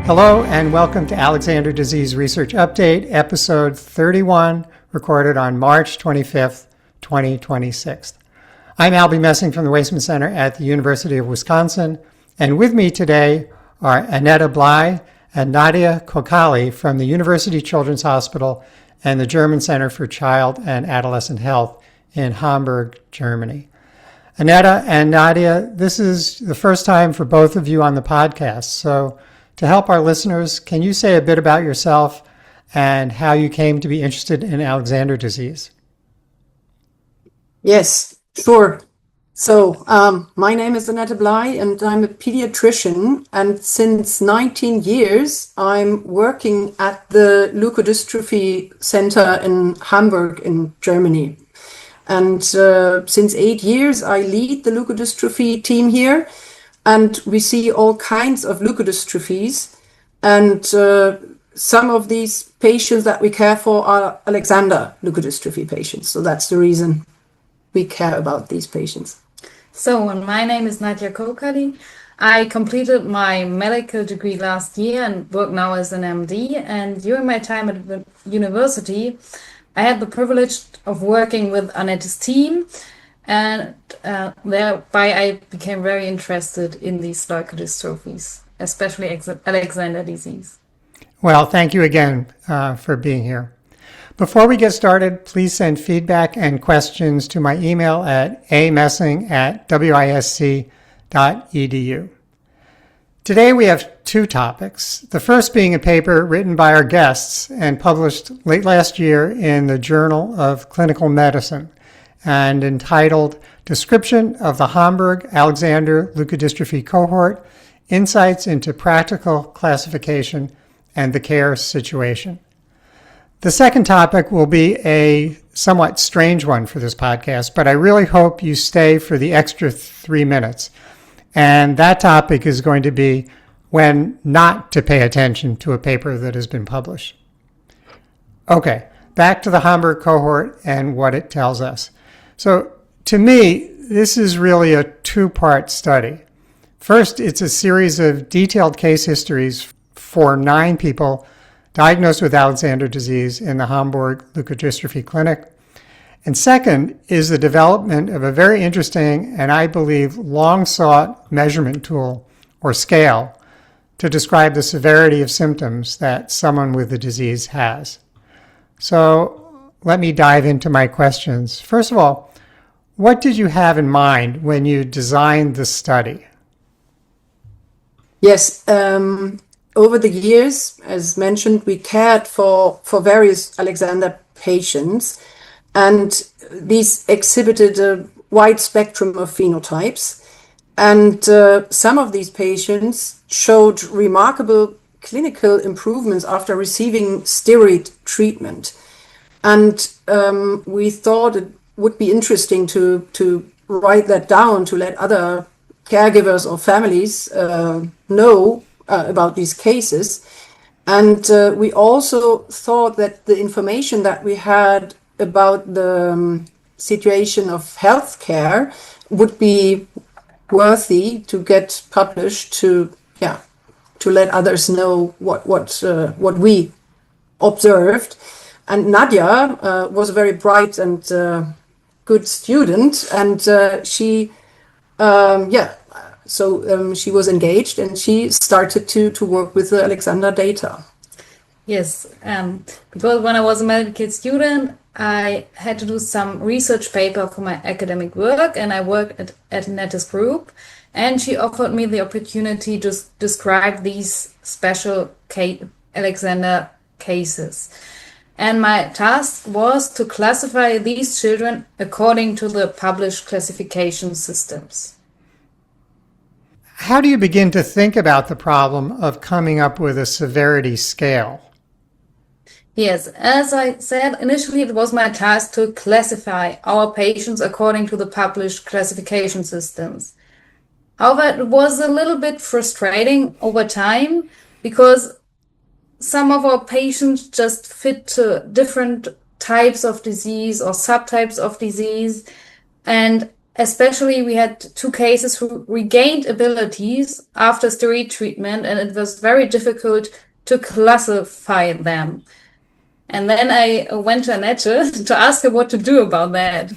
Hello and welcome to Alexander Disease Research Update, episode 31, recorded on March 25th, 2026. I'm Albie Messing from the Waisman Center at the University of Wisconsin, and with me today are Annette Bley and Nadia Kokaly from the University Children's Hospital and the German Center for Child and Adolescent Health in Hamburg, Germany. Annette and Nadia, this is the first time for both of you on the podcast, so to help our listeners, can you say a bit about yourself and how you came to be interested in Alexander disease? Yes, sure. So my name is Annette Bley and I'm a pediatrician, and since 19 years I'm working at the Leukodystrophy Center in Hamburg in Germany. And since 8 years I lead the leukodystrophy team here. And we see all kinds of leukodystrophies, and some of these patients that we care for are Alexander leukodystrophy patients. So that's the reason we care about these patients. So my name is Nadia Kokaly. I completed my medical degree last year and work now as an MD. And during my time at the university, I had the privilege of working with Annette's team. And thereby I became very interested in these leukodystrophies, especially Alexander disease. Well, thank you again for being here. Before we get started, please send feedback and questions to my email at amessing@wisc.edu. Today we have two topics, the first being a paper written by our guests and published late last year in the Journal of Clinical Medicine, and entitled Description of the Hamburg Alexander Leukodystrophy Cohort, Insights into Practical Classification and the Care Situation. The second topic will be a somewhat strange one for this podcast, but I really hope you stay for the extra 3 minutes. And that topic is going to be when not to pay attention to a paper that has been published. Okay, back to the Hamburg cohort and what it tells us. So to me, this is really a two-part study. First, it's a series of detailed case histories for 9 people diagnosed with Alexander disease in the Hamburg Leukodystrophy Clinic. And second is the development of a very interesting and I believe long-sought measurement tool or scale to describe the severity of symptoms that someone with the disease has. So let me dive into my questions. First of all, what did you have in mind when you designed the study? Yes, over the years, as mentioned, we cared for various Alexander patients, and these exhibited a wide spectrum of phenotypes. And some of these patients showed remarkable clinical improvements after receiving steroid treatment. And we thought it would be interesting to write that down to let other caregivers or families know about these cases. And we also thought that the information that we had about the situation of healthcare would be worthy to get published to let others know what we observed. And Nadia was a very bright and good student, and she was engaged and she started to work with the Alexander data. Yes, because when I was a medical student, I had to do some research paper for my academic work, and I worked at Annette's group, and she offered me the opportunity to describe these special Alexander cases. And my task was to classify these children according to the published classification systems. How do you begin to think about the problem of coming up with a severity scale? Yes, as I said, initially it was my task to classify our patients according to the published classification systems. However, it was a little bit frustrating over time because some of our patients just fit to different types of disease or subtypes of disease. And especially we had 2 cases who regained abilities after steroid treatment, and it was very difficult to classify them. And then I went to Annette to ask her what to do about that.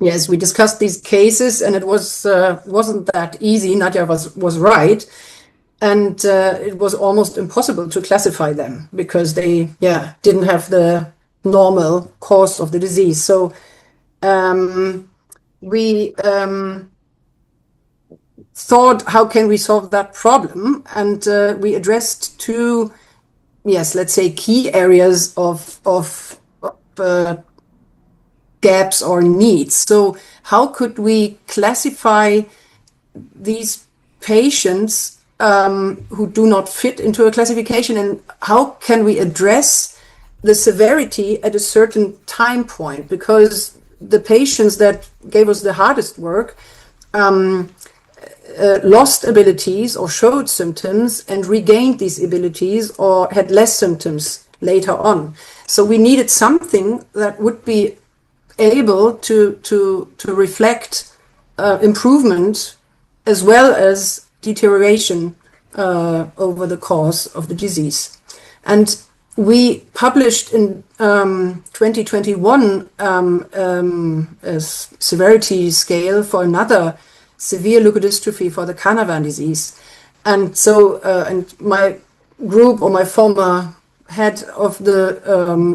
Yes, we discussed these cases, and it wasn't that easy. Nadia was right, and it was almost impossible to classify them because they didn't have the normal course of the disease. So we thought, how can we solve that problem? And we addressed 2, let's say, key areas of gaps or needs. So how could we classify these patients who do not fit into a classification, and how can we address the severity at a certain time point? Because the patients that gave us the hardest work lost abilities or showed symptoms and regained these abilities or had less symptoms later on. So we needed something that would be able to reflect improvement as well as deterioration over the course of the disease. And we published in 2021 a severity scale for another severe leukodystrophy for the Canavan disease. And so, and my group, or my former head of the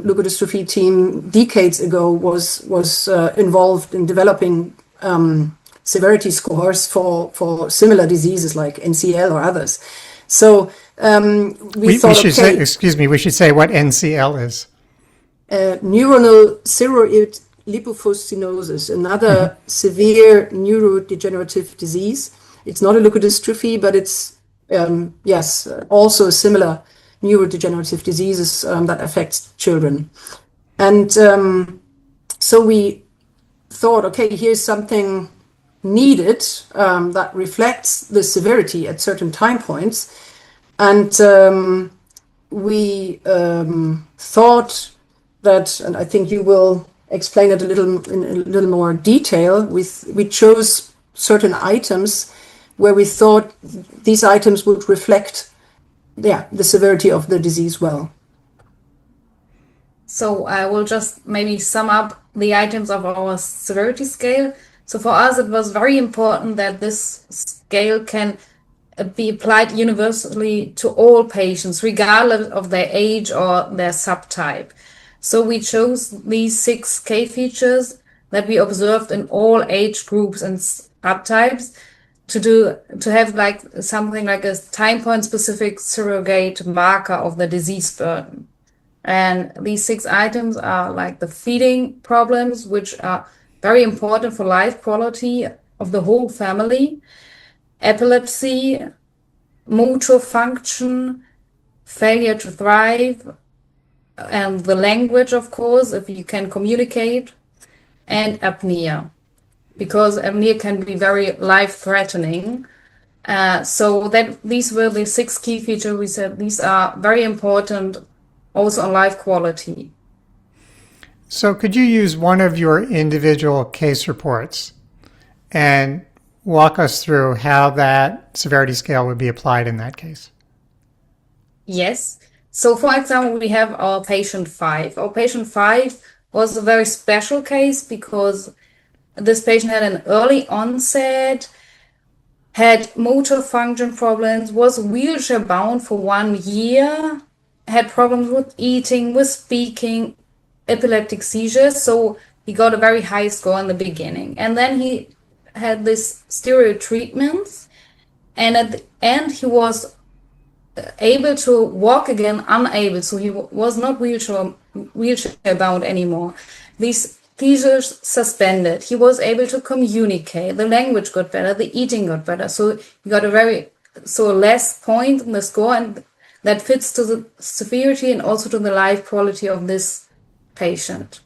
leukodystrophy team decades ago was involved in developing severity scores for similar diseases like NCL or others. So we thought, we should say what NCL is. Neuronal ceroid lipofuscinosis, another severe neurodegenerative disease. It's not a leukodystrophy, but it's also a similar neurodegenerative diseases that affects children. And so we thought, okay, here's something needed that reflects the severity at certain time points. And we thought that, and I think you will explain it in a little more detail, we chose certain items where we thought these items would reflect the severity of the disease well. So I will just maybe sum up the items of our severity scale. So for us, it was very important that this scale can be applied universally to all patients, regardless of their age or their subtype. So we chose these 6 K features that we observed in all age groups and subtypes to have like something like a time point specific surrogate marker of the disease burden. And these 6 items are like the feeding problems, which are very important for life quality of the whole family, epilepsy, motor function, failure to thrive, and the language, of course, if you can communicate, and apnea, because apnea can be very life-threatening. So that these were the 6 key features. We said these are very important also on life quality. So could you use one of your individual case reports and walk us through how that severity scale would be applied in that case? Yes. So for example, we have our patient 5. Our patient 5 was a very special case because this patient had an early onset, had motor function problems, was wheelchair bound for 1 year, had problems with eating, with speaking, epileptic seizures. So he got a very high score in the beginning. And then he had this steroid treatments. And at the end, he was able to walk again, unable. So he was not wheelchair bound anymore. These seizures suspended. He was able to communicate. The language got better. The eating got better. So he got a less point in the score, and that fits to the severity and also to the life quality of this patient.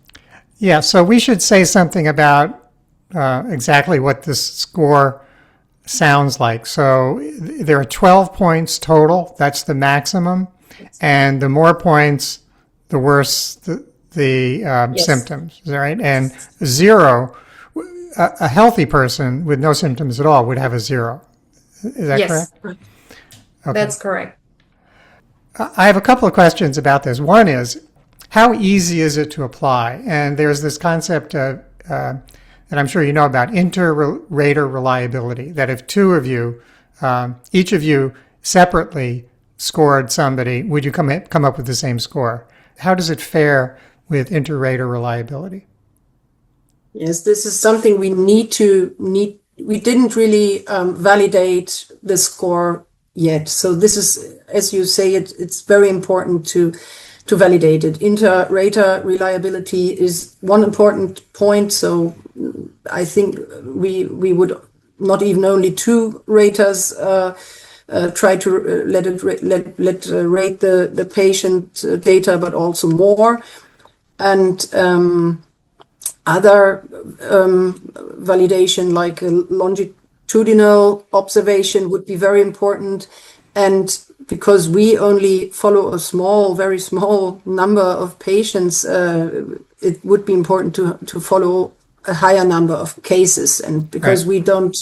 Yeah, so we should say something about exactly what this score sounds like. So there are 12 points total. That's the maximum. And the more points, the worse the Yes. symptoms, right? And 0 a healthy person with no symptoms at all would have a 0. Is that Yes, correct? Okay. that's correct. I have a couple of questions about this. One is, how easy is it to apply? And there's this concept of, that I'm sure you know about, inter-rater reliability, that if two of you, each of you separately scored somebody, would you come up with the same score? How does it fare with inter-rater reliability? Yes, this is something we we didn't really validate the score yet. So this is, as you say, it's very important to validate it. Inter-rater reliability is one important point. So I think we would not even only 2 raters try to rate the patient data, but also more. And other validation, like a longitudinal observation, would be very important. And because we only follow a very small number of patients, it would be important to follow a higher number of cases. And because we don't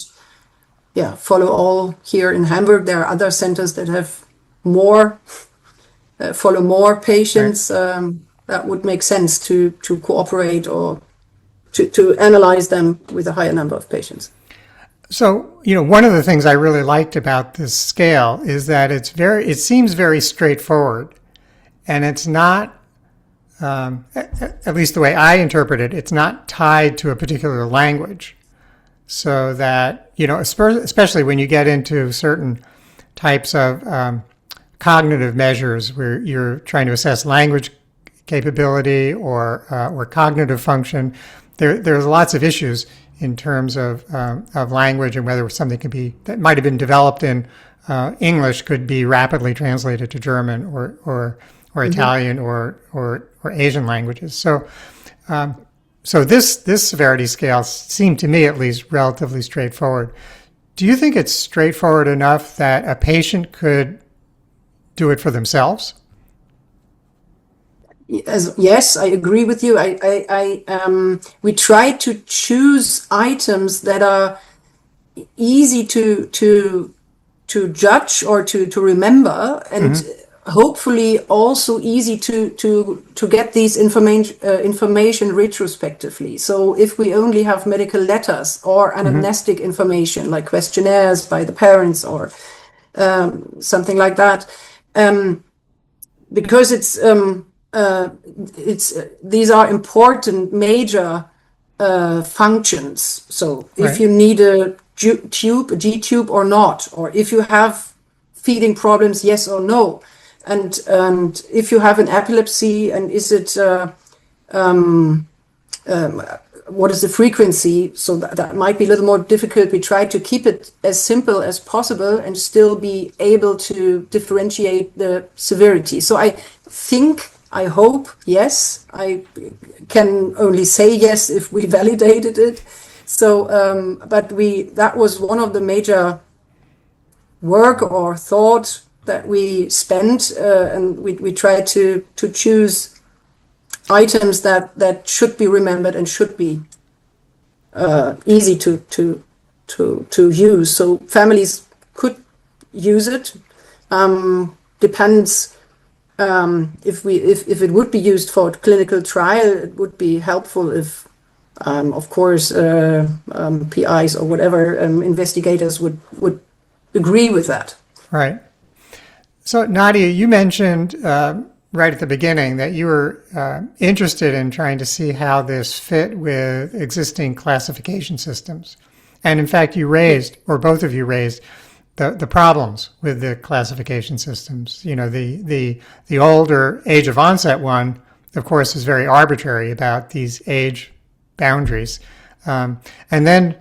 follow all here in Hamburg, there are other centers that have follow more patients. That would make sense to cooperate or to analyze them with a higher number of patients. So, one of the things I really liked about this scale is that it seems very straightforward, and it's not, at least the way I interpret it, it's not tied to a particular language. So that, especially when you get into certain types of cognitive measures where you're trying to assess language capability or cognitive function, there's lots of issues in terms of language and whether something that might have been developed in English could be rapidly translated to German or Italian or Asian languages. So this severity scale seemed to me at least relatively straightforward. Do you think it's straightforward enough that a patient could do it for themselves? Yes, I agree with you. We try to choose items that are easy to judge or to remember, and hopefully also easy to get these information retrospectively. So if we only have medical letters or anamnestic information like questionnaires by the parents or something like that, because these are important major functions. So if you need a G tube or not, or if you have feeding problems, yes or no, and if you have an epilepsy, and is it what is the frequency? So that might be a little more difficult. We try to keep it as simple as possible and still be able to differentiate the severity. So I hope, yes. I can only say yes if we validated it. So, but that was one of the major work or thought that we spent, and we tried to choose items that should be remembered and should be easy to use. So families could use it. Depends. If it would be used for clinical trial, it would be helpful if, of course, PIs or whatever investigators would agree with that. Right. So Nadia, you mentioned right at the beginning that you were interested in trying to see how this fit with existing classification systems, and in fact, both of you raised the problems with the classification systems. The older age of onset one, of course, is very arbitrary about these age boundaries. And then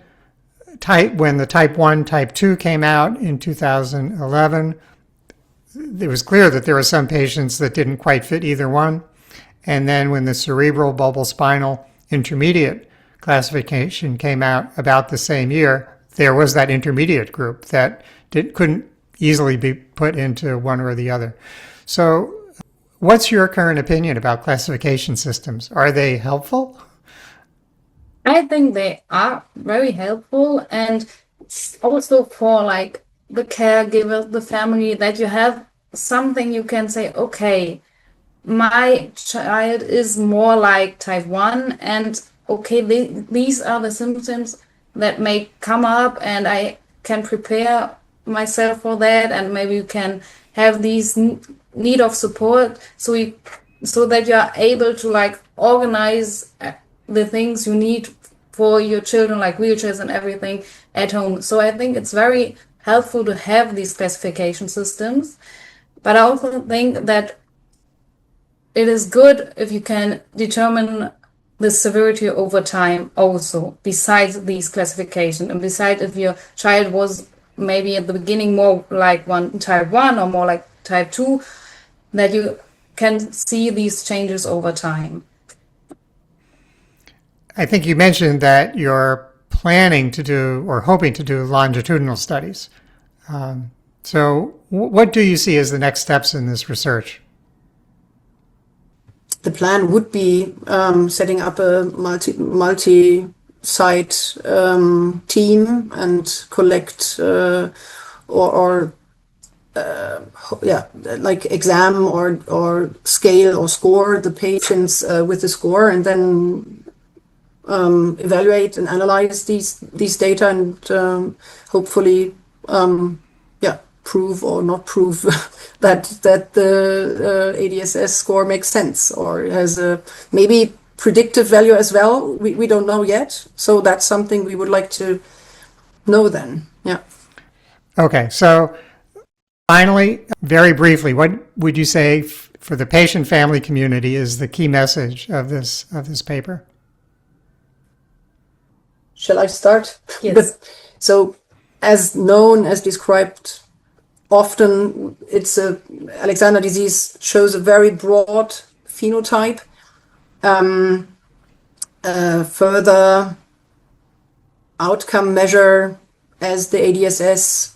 when the type 1, type 2 came out in 2011, it was clear that there were some patients that didn't quite fit either one. And then when the cerebral bulbar spinal intermediate classification came out about the same year, there was that intermediate group that couldn't easily be put into one or the other. So what's your current opinion about classification systems? Are they helpful? I think they are very helpful, and also for like the caregiver, the family, that you have something you can say, okay, my child is more like type 1, and okay, these are the symptoms that may come up, and I can prepare myself for that, and maybe you can have these need of support, so that you are able to like organize the things you need for your children, like wheelchairs and everything at home. So I think it's very helpful to have these classification systems, but I also think that it is good if you can determine the severity over time also, besides these classifications, and besides if your child was maybe at the beginning more like type 1 or more like type 2, that you can see these changes over time. I think you mentioned that you're planning to do or hoping to do longitudinal studies. So what do you see as the next steps in this research? The plan would be setting up a multi-site team and collect like exam or scale or score the patients with the score, and then evaluate and analyze these data, and hopefully prove or not prove that the ADSS score makes sense or has a maybe predictive value as well. We don't know yet, so that's something we would like to know then. Yeah. Okay, so finally, very briefly, what would you say for the patient family community is the key message of this paper? Shall I start? Yes. So, as known, as described, often Alexander disease shows a very broad phenotype. Further outcome measure as the ADSS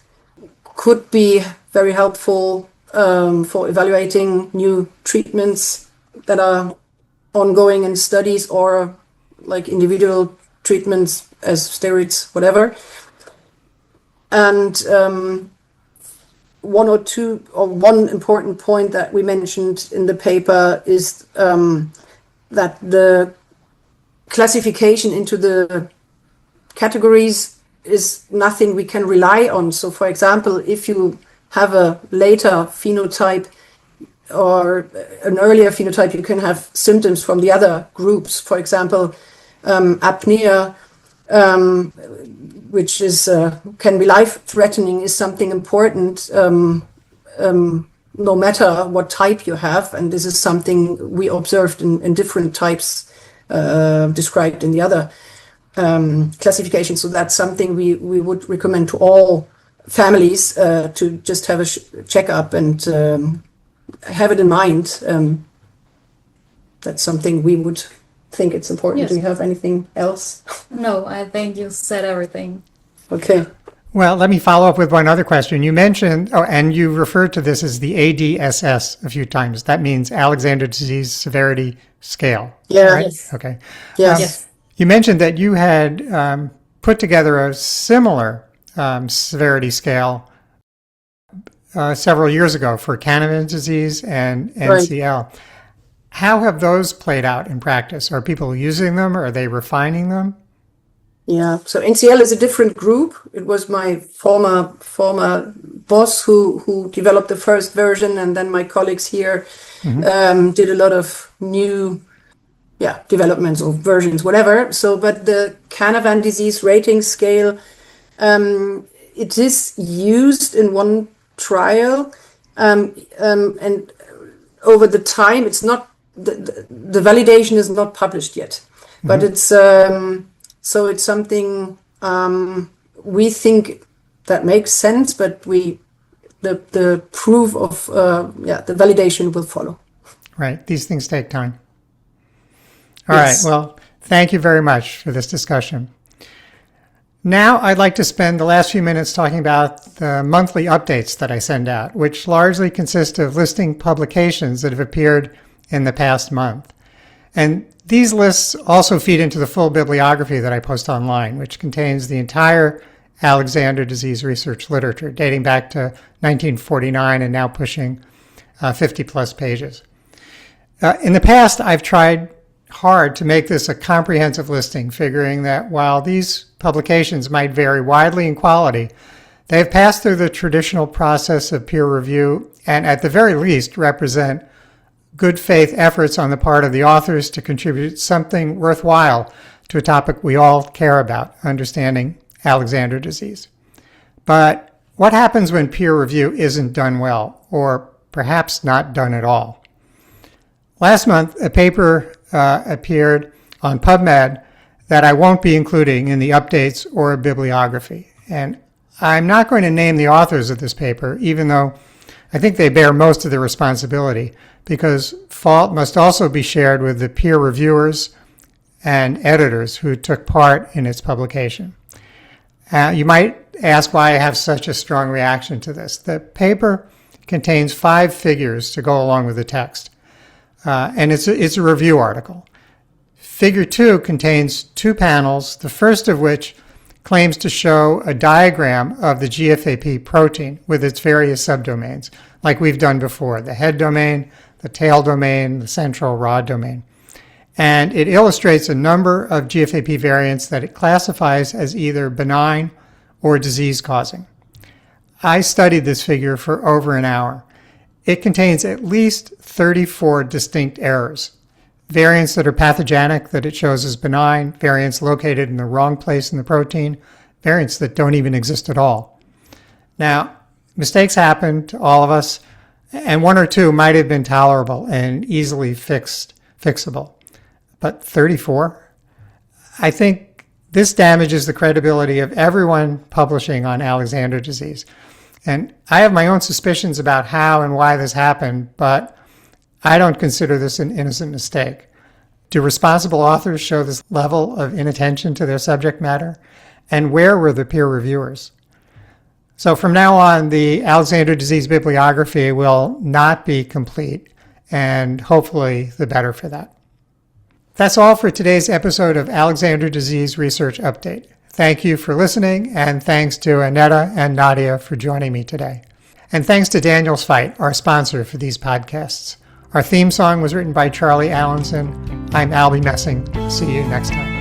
could be very helpful for evaluating new treatments that are ongoing in studies, or like individual treatments as steroids, whatever. And one important point that we mentioned in the paper is that the classification into the categories is nothing we can rely on. So, for example, if you have a later phenotype or an earlier phenotype, you can have symptoms from the other groups. For example, apnea, which is can be life-threatening, is something important, no matter what type you have. And this is something we observed in different types described in the other classification. So that's something we would recommend to all families to just have a checkup and have it in mind. That's something we would think it's important. Yes. Do you have anything else? No, I think you said everything. Okay. Well, let me follow up with one other question. You mentioned, and you referred to this as the ADSS a few times. That means Alexander Disease Severity Scale. Yeah. Right? Yes. Okay. Yes. Yes. You mentioned that you had put together a similar severity scale several years ago for Canavan disease and NCL. Right. How have those played out in practice? Are people using them? Are they refining them? Yeah, so NCL is a different group. It was my former boss who developed the first version, and then my colleagues here did a lot of new developments or versions, whatever. So, but the Canavan disease rating scale, it is used in one trial, and over the time, it's not the validation is not published yet, but it's so it's something we think that makes sense, but the proof of the validation will follow. Right, these things take time. All yes. Right, well, thank you very much for this discussion. Now I'd like to spend the last few minutes talking about the monthly updates that I send out, which largely consist of listing publications that have appeared in the past month. And these lists also feed into the full bibliography that I post online, which contains the entire Alexander disease research literature dating back to 1949 and now pushing 50 plus pages. In the past, I've tried hard to make this a comprehensive listing, figuring that while these publications might vary widely in quality, they have passed through the traditional process of peer review and at the very least represent good faith efforts on the part of the authors to contribute something worthwhile to a topic we all care about, understanding Alexander disease. But what happens when peer review isn't done well, or perhaps not done at all? Last month, a paper appeared on PubMed that I won't be including in the updates or bibliography. And I'm not going to name the authors of this paper, even though I think they bear most of the responsibility, because fault must also be shared with the peer reviewers and editors who took part in its publication. You might ask why I have such a strong reaction to this. The paper contains 5 figures to go along with the text, and it's a review article. Figure 2 contains 2 panels, the first of which claims to show a diagram of the GFAP protein with its various subdomains, like we've done before, the head domain, the tail domain, the central rod domain. And it illustrates a number of GFAP variants that it classifies as either benign or disease-causing. I studied this figure for over an hour. It contains at least 34 distinct errors. Variants that are pathogenic that it shows as benign, variants located in the wrong place in the protein, variants that don't even exist at all. Now, mistakes happen to all of us, and 1 or 2 might have been tolerable and easily fixable. But 34? I think this damages the credibility of everyone publishing on Alexander disease. And I have my own suspicions about how and why this happened, but I don't consider this an innocent mistake. Do responsible authors show this level of inattention to their subject matter? And where were the peer reviewers? So from now on, the Alexander disease bibliography will not be complete, and hopefully the better for that. That's all for today's episode of Alexander Disease Research Update. Thank you for listening, and thanks to Annette and Nadia for joining me today. And thanks to Daniel's Fight, our sponsor for these podcasts. Our theme song was written by Charlie Allenson. I'm Albie Messing. See you next time.